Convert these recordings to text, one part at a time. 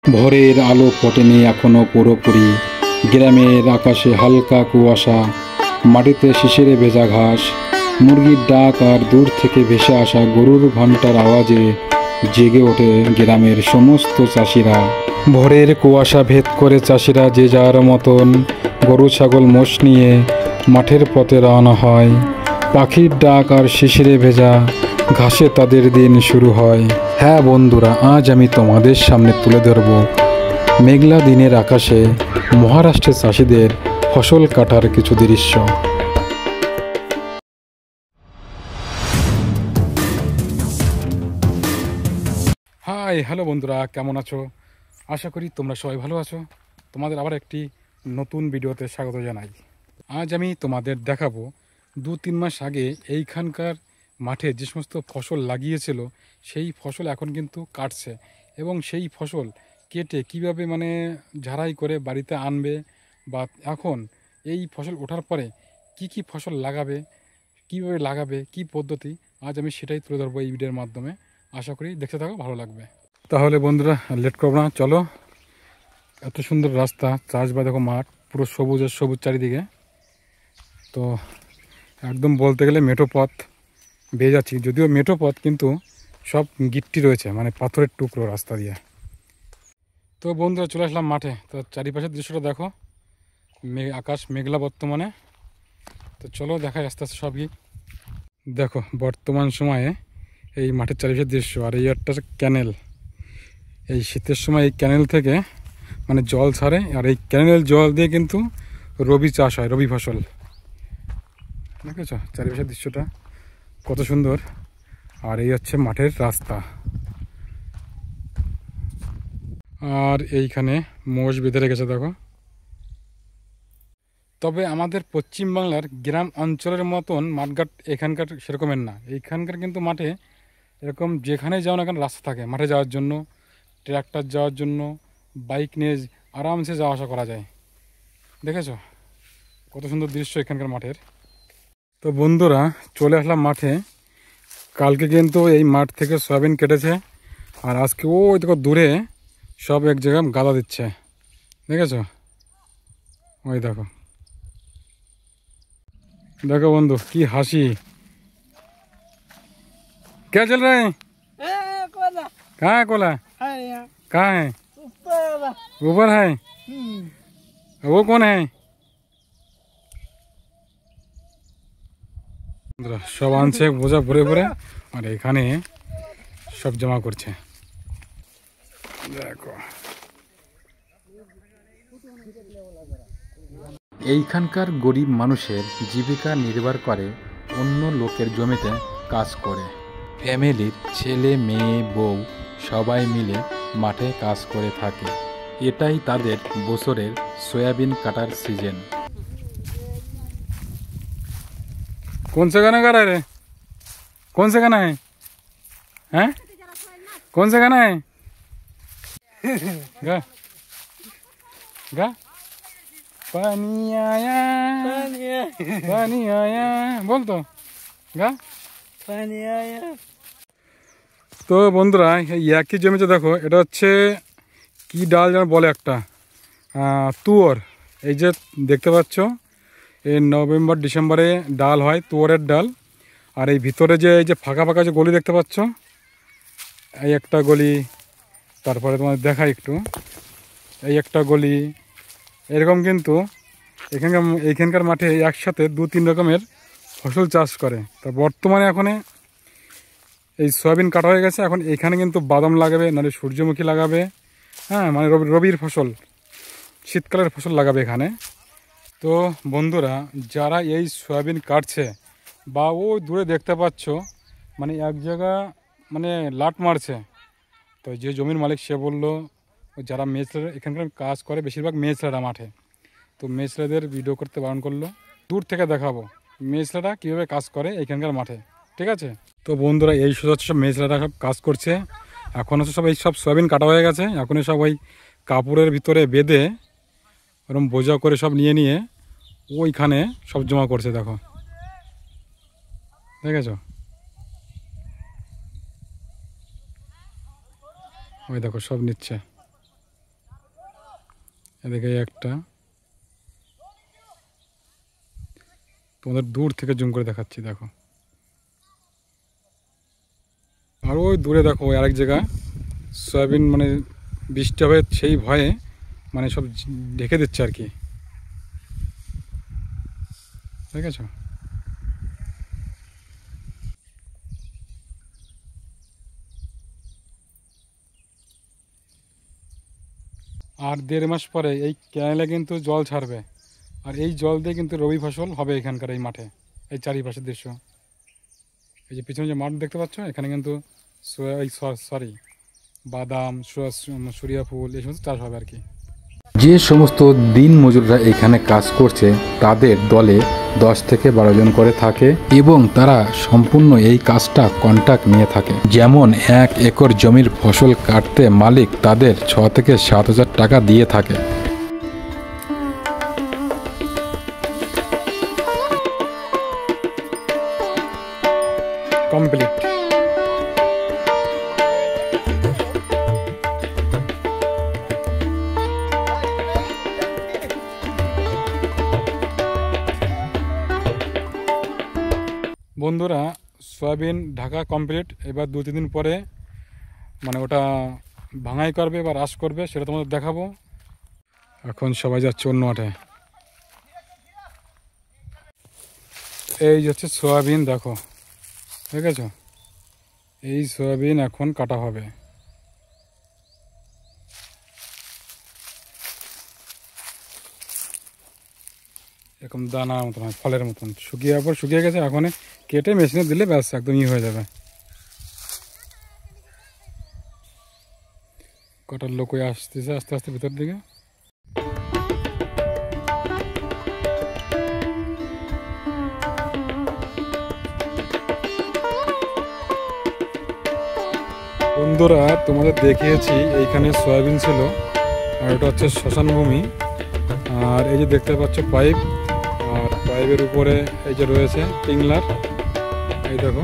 ভোরের আলো ফোটেনি এখনো পুরোপুরি। গ্রামের আকাশে হালকা কুয়াশা, মাটিতে শিশিরে ভেজা ঘাস, মুরগির ডাক আর দূর থেকে ভেসে আসা গরুর ঘণ্টার আওয়াজে জেগে ওঠে গ্রামের সমস্ত চাষিরা। ভোরের কুয়াশা ভেদ করে চাষিরা যে যার মতন গরু ছাগল মোষ নিয়ে মাঠের পথে রওনা হয়। পাখির ডাক আর শিশিরে ভেজা ঘাসে তাদের দিন শুরু হয়। হ্যাঁ বন্ধুরা, আজ আমি তোমাদের সামনে তুলে ধরব মেঘলা দিনের আকাশে মহারাষ্ট্রের চাষিদের ফসল কাটার কিছু দৃশ্য। হাই হ্যালো বন্ধুরা, কেমন আছো? আশা করি তোমরা সবাই ভালো আছো। তোমাদের আবার একটি নতুন ভিডিওতে স্বাগত জানাই। আজ আমি তোমাদের দেখাবো 2-3 মাস আগে এইখানকার মাঠে যে সমস্ত ফসল লাগিয়েছিল সেই ফসল এখন কিন্তু কাটছে, এবং সেই ফসল কেটে কিভাবে ঝাড়াই করে বাড়িতে আনবে, বা এখন এই ফসল ওঠার পরে কি কি ফসল লাগাবে, কিভাবে লাগাবে, কি পদ্ধতি, আজ আমি সেটাই তুলে ধরবো এই ভিডিওর মাধ্যমে। আশা করি দেখতে থাকো, ভালো লাগবে। তাহলে বন্ধুরা লেট করবো না, চলো। এত সুন্দর রাস্তা, চাষবাস দেখো, মাঠ পুরো সবুজ আর সবুজ চারিদিকে। তো একদম বলতে গেলে মেঠো পথ বেয়ে যাচ্ছি, যদিও মেঠো পথ কিন্তু সব গিট্টি রয়েছে, পাথরের টুকরো রাস্তা দিয়ে। তো বন্ধুরা চলে আসলাম মাঠে। তো চারিপাশের দৃশ্যটা দেখো, আকাশ মেঘলা বর্তমানে। তো চলো দেখাই আস্তে আস্তে সবই। দেখো বর্তমান সময়ে এই মাঠের চারিপাশের দৃশ্য, আর এই একটা ক্যানেল। এই শীতের সময় এই ক্যানেল থেকে জল ছাড়ে, আর এই ক্যানেলের জল দিয়ে কিন্তু রবি চাষ হয়, রবি ফসল। দেখেছ চারিপাশের দৃশ্যটা কত সুন্দর। আর এই হচ্ছে মাঠের রাস্তা, আর এইখানে মোষ বেঁধে রেখেছে দেখো। তবে আমাদের পশ্চিমবাংলার গ্রাম অঞ্চলের মতন মাঠঘাট এখানকার সেরকমের না। এইখানকার কিন্তু মাঠে এরকম যেখানে যাও না কেন রাস্তা থাকে মাঠে যাওয়ার জন্য, ট্র্যাক্টর যাওয়ার জন্য, বাইক নিয়ে আরামসে যাওয়া আসা করা যায়। দেখেছো কত সুন্দর দৃশ্য এখানকার মাঠের। তো বন্ধুরা চলে আসলাম মাঠে। কালকে কিন্তু এই মাঠ থেকে সয়াবিন কেটেছে, আর আজকে ওই দেখো দূরে সব এক জায়গায় গাদা দিচ্ছে। দেখেছো, ওই দেখো দেখো বন্ধু কি হাসি। क्या चल रहा है? कहाँ है कोला? कहाँ है? ऊपर है। वो कौन है? সব আনছে বোঝা ভরে ভরে, আর এখানে সব জমা করছে। দেখো এইখানকার গরিব মানুষের জীবিকা নির্ভর করে অন্য লোকের জমিতে কাজ করে। ফ্যামিলির ছেলে মেয়ে বউ সবাই মিলে মাঠে কাজ করে থাকে। এটাই তাদের বছরের সয়াবিন কাটার সিজন। कौन सा गाना गा रहा है रे? कौन सा गाना है? हैं? कौन सा गाना है? गा गा पानी आया पानी आया बोल तो गा पानी आया। তো বন্ধুরা এই একই জমিতে দেখো, এটা হচ্ছে কি ডাল যেন বলে একটা, তুয়র। এই যে দেখতে পাচ্ছ, এই নভেম্বর ডিসেম্বরে ডাল হয়, তুয়রের ডাল। আর এই ভিতরে যে এই যে ফাঁকা ফাঁকা যে গলি দেখতে পাচ্ছ, এই একটা গলি, তারপরে তোমাদের দেখাই একটু, এই একটা গলি, এরকম কিন্তু এইখানকার মাঠে একসাথে 2-3 রকমের ফসল চাষ করে। তা বর্তমানে এখন এই সয়াবিন কাটা হয়ে গেছে, এখন এখানে কিন্তু বাদাম লাগাবে, নাহলে সূর্যমুখী লাগাবে। হ্যাঁ, রবির ফসল, শীতকালের ফসল লাগাবে এখানে। তো বন্ধুরা যারা এই সয়াবিন কাটছে, বা ওই দূরে দেখতে পাচ্ছ এক জায়গা লাট মারছে, তো যে জমির মালিক সে বললো যারা মেয়ে ছেলেরা এখানকার কাজ করে, বেশিরভাগ মেয়ে ছেলেরা মাঠে, তো মেয়ে ছেলেদের ভিডিও করতে বারণ করলো। দূর থেকে দেখাবো মেয়ে ছেলেরা কীভাবে কাজ করে এইখানকার মাঠে, ঠিক আছে? তো বন্ধুরা এই হচ্ছে সব মেয়ে ছেলেরা সব কাজ করছে। এখন হচ্ছে সব এই সব সয়াবিন কাটা হয়ে গেছে, এখন সব ওই কাপড়ের ভিতরে বেঁধে ওরকম বোঝা করে সব নিয়ে নিয়ে ওইখানে সব জমা করছে। দেখো দেখেছো, ওই দেখো সব নিচ্ছে। এদিকে একটা, তোমাদের দূর থেকে জুম করে দেখাচ্ছি, দেখো। আর ওই দূরে দেখো ওই আরেক জায়গা সয়াবিন মানে বৃষ্টি হবে সেই ভয়ে মানে সব ঢেকে দিচ্ছে আর কি, ঠিক আছে। আর 1.5 মাস পরে এই ক্যানেলে কিন্তু জল ছাড়বে, আর এই জল দিয়ে কিন্তু রবি ফসল হবে এখানকার এই মাঠে। এই চারিপাশের দৃশ্য, এই যে পিছনে যে মাঠ দেখতে পাচ্ছ, এখানে কিন্তু সরি বাদাম, সূর্যফুল এই সমস্ত চাষ হবে আর কি। যে সমস্ত দিন মজুররা এখানে কাজ করছে তাদের দলে 10 থেকে 12 জন করে থাকে এবং তারা সম্পূর্ণ এই কাজটা কন্ট্রাক্ট নিয়ে থাকে। যেমন 1 একর জমির ফসল কাটতে মালিক তাদের 6 থেকে 7 হাজার টাকা দিয়ে থাকে। কমপ্লিট। বন্ধুরা, সয়াবিন ঢাকা কমপ্লিট। এবার 2-3 দিন পরে মানে ওটা ভাঙাই করবে বা রাশ করবে, সেটা তোমাদের দেখাবো। এখন সবাই যাচ্ছে অন্য মাঠে। এই হচ্ছে সয়াবিন, দেখো, ঠিক আছে। এই সয়াবিন এখন কাটা হবে। এরকম দানার মতন হয়, ফলের মতন। শুকিয়ে গেছে, এখন কেটে মেশিনে দিলে ব্যাস একদম হয়ে যাবে। কটার লোক আসতেছে আস্তে আস্তে ভিতর দিকে। বন্ধুরা, তোমাদের দেখিয়েছি এইখানে সয়াবিন ছিল, আর এটা হচ্ছে শ্মশান ভূমি। আর এই যে দেখতে পাচ্ছ পাইপ, আর পাইপের উপরে এই যে রয়েছে পিংলার, এই দেখো,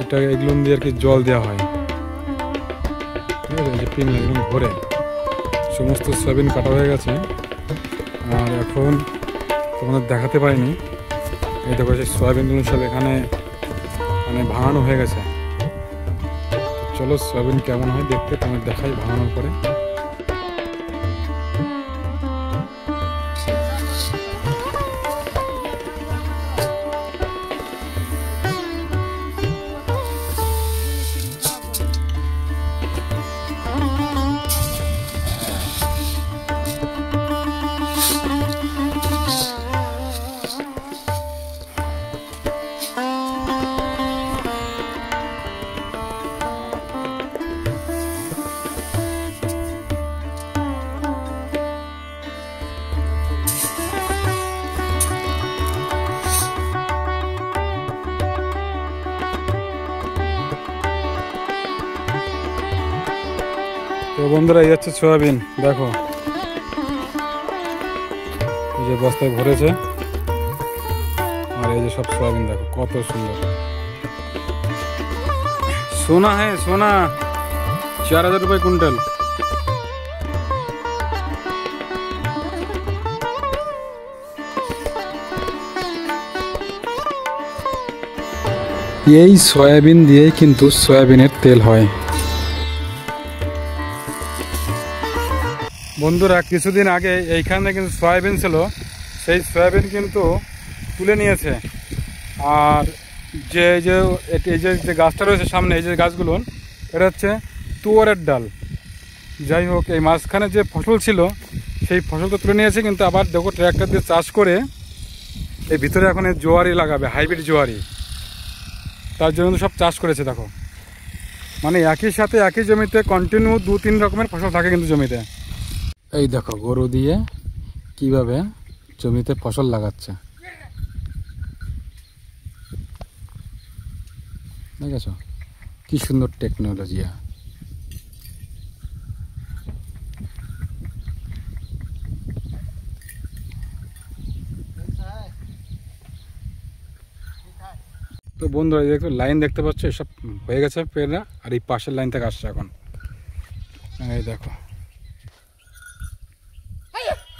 এটা এগুলো দিয়ে আর কি জল দেওয়া হয়, ঠিক আছে। এই যে পিংলার এগুলো ভরে সমস্ত সয়াবিন কাটা হয়ে গেছে। আর এখন তোমাদের দেখাতে পারিনি, এই দেখো সেই সয়াবিনগুলো সব এখানে মানে ভাঙানো হয়ে গেছে। চলো সয়াবিন কেমন হয় দেখতে তোমাদের দেখাই ভাঙানোর পরে। তো বন্ধুরা, এই হচ্ছে সয়াবিন, দেখো এই যে বস্তায় ভরেছে। আর এই যে সব সয়াবিন দেখো কত সুন্দর। সোনা হ্যাঁ সোনা, 4000 रुपये कुंटल। এই সয়াবিন দিয়েই কিন্তু সয়াবিনের তেল হয়। বন্ধুরা, কিছুদিন আগে এইখানে কিন্তু সয়াবিন ছিল, সেই সয়াবিন কিন্তু তুলে নিয়েছে। আর এই যে গাছটা রয়েছে সামনে, এই যে গাছগুলো, এটা হচ্ছে তুয়ারের ডাল। যাই হোক, এই মাঝখানে যে ফসল ছিল সেই ফসল তো তুলে নিয়েছে, কিন্তু আবার দেখো ট্র্যাক্টর দিয়ে চাষ করে এই ভিতরে এখন জোয়ারি লাগাবে, হাইব্রিড জোয়ারি। তার জন্য সব চাষ করেছে দেখো, মানে একই সাথে একই জমিতে কন্টিনিউ 2-3 রকমের ফসল থাকে কিন্তু জমিতে। এই দেখো গরু দিয়ে কিভাবে জমিতে ফসল লাগাচ্ছে, দেখেছো কি সুন্দর টেকনোলজি। তো বন্ধুরা, দেখো লাইন দেখতে পাচ্ছ, এসব হয়ে গেছে পেড়া, আর এই পাশের লাইন থেকে আসছে এখন। এই দেখো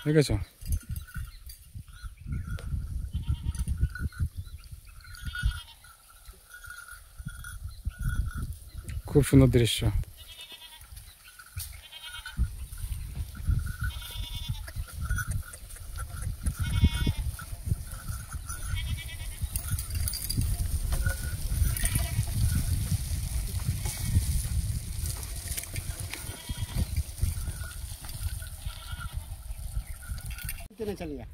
দেখেছো? খুব সুন্দর দৃশ্য। चल गया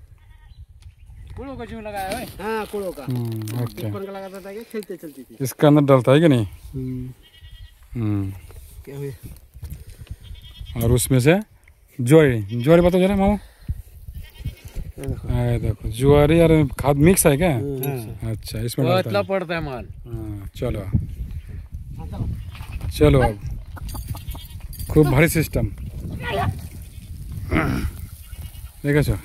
कूड़ों का क्यों लगाया है? हाँ कूड़ों का ऊपर का लगाता था, खेलते चलती थी। इसके अंदर डालता है कि नहीं? क्या हुआ? और उसमें से ज्वारी, ज्वारी बताओ जरा मामू। देखो ज्वारी और खाद मिक्स है क्या? अच्छा, इसमें बहुत पड़ता है माल। चलो चलो, अब खूब भारी सिस्टम দেখেছো?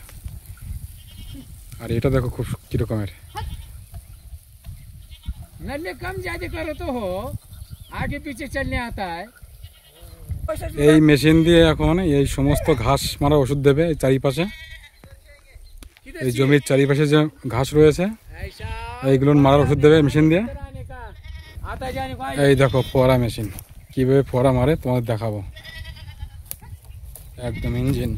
আর এটা দেখো খুব কি রকমের। नल्ले कम ज्यादा करो तो हो, आगे पीछे चलने आता है। এই মেশিন দিয়ে এখন এই সমস্ত ঘাস মারা ওষুধ দেবে এই চারিপাশে, এই জমির চারিপাশে যে ঘাস রয়েছে এইগুলোর মারার ওষুধ দেবে মেশিন দিয়ে। এই দেখো ফোয়ারা মেশিন, কিভাবে ফোয়ারা মারে তোমাদের দেখাবো, একদম ইঞ্জিন।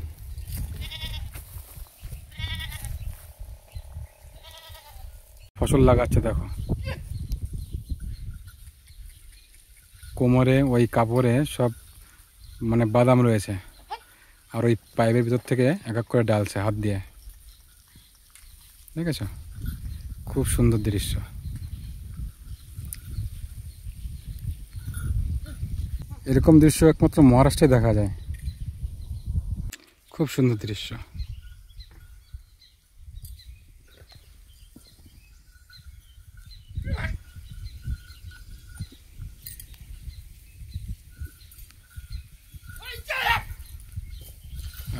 ফসল লাগাচ্ছে দেখো, কোমরে ওই কাপড়ে সব মানে বাদাম রয়েছে, আর ওই পাইপের ভিতর থেকে এক এক করে ডালছে হাত দিয়ে, দেখেছো? খুব সুন্দর দৃশ্য। এরকম দৃশ্য একমাত্র মহারাষ্ট্রে দেখা যায়। খুব সুন্দর দৃশ্য।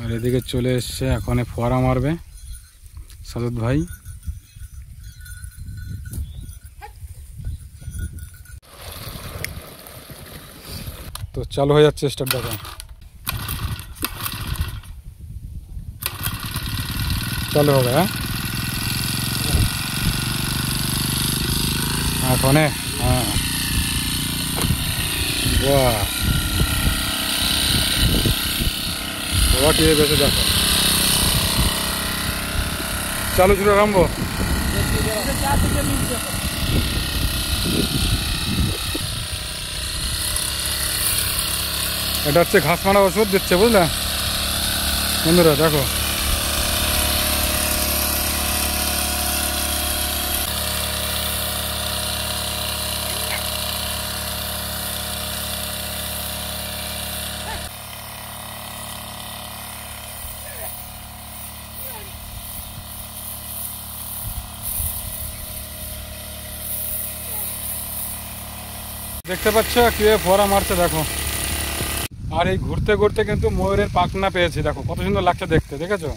আর এদিকে চলে এসছে, এখন ফোয়ারা মারবে সাদত ভাই। তো চালু হয়ে যাচ্ছে, স্টার্ট দেখো। চালু হবে, হ্যাঁ এখন, হ্যাঁ বাহ বাবা কি বেশি দেখো। চালু ছিল রামবো। এটা হচ্ছে ঘাস মারা ওষুধ দিচ্ছে, বুঝলে বন্ধুরা? দেখো দেখতে পাচ্ছ কিভাবে ফোয়ারা মারছে, দেখো। আর এই ঘুরতে ঘুরতে কিন্তু ময়ূরের পাখনা পেয়েছি, দেখো কত সুন্দর লাগছে দেখতে, দেখেছো?